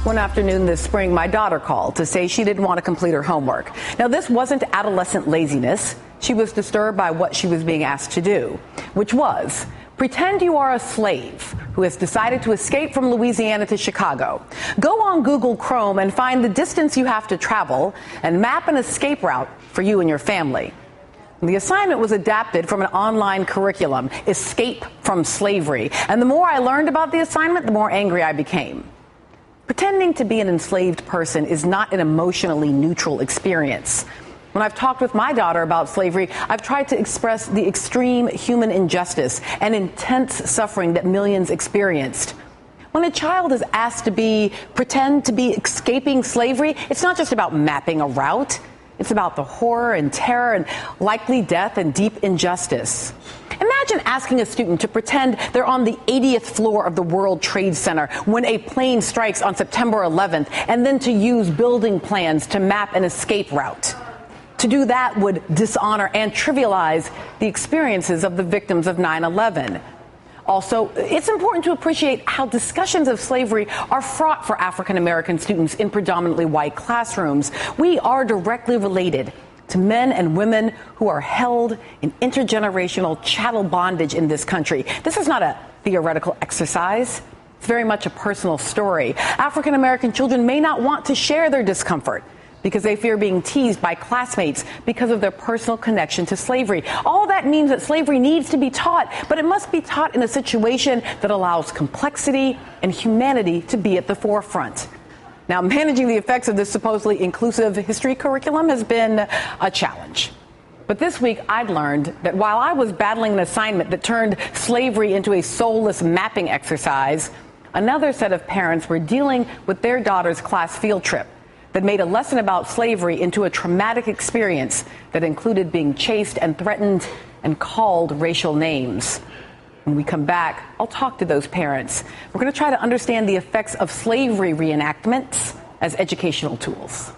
One afternoon this spring, my daughter called to say she didn't want to complete her homework. Now, this wasn't adolescent laziness. She was disturbed by what she was being asked to do, which was pretend you are a slave who has decided to escape from Louisiana to Chicago. Go on Google Chrome and find the distance you have to travel and map an escape route for you and your family. The assignment was adapted from an online curriculum, Escape from Slavery. And the more I learned about the assignment, the more angry I became. Pretending to be an enslaved person is not an emotionally neutral experience. When I've talked with my daughter about slavery, I've tried to express the extreme human injustice and intense suffering that millions experienced. When a child is asked to pretend to be escaping slavery, it's not just about mapping a route. It's about the horror and terror and likely death and deep injustice. Imagine asking a student to pretend they're on the 80th floor of the World Trade Center when a plane strikes on September 11th, and then to use building plans to map an escape route. To do that would dishonor and trivialize the experiences of the victims of 9/11. Also, it's important to appreciate how discussions of slavery are fraught for African American students in predominantly white classrooms. We are directly related to men and women who are held in intergenerational chattel bondage in this country. This is not a theoretical exercise. It's very much a personal story. African American children may not want to share their discomfort because they fear being teased by classmates because of their personal connection to slavery. All that means that slavery needs to be taught, but it must be taught in a situation that allows complexity and humanity to be at the forefront. Now, managing the effects of this supposedly inclusive history curriculum has been a challenge. But this week, I'd learned that while I was battling an assignment that turned slavery into a soulless mapping exercise, another set of parents were dealing with their daughter's class field trip that made a lesson about slavery into a traumatic experience that included being chased and threatened and called racial names. When we come back, I'll talk to those parents. We're going to try to understand the effects of slavery reenactments as educational tools.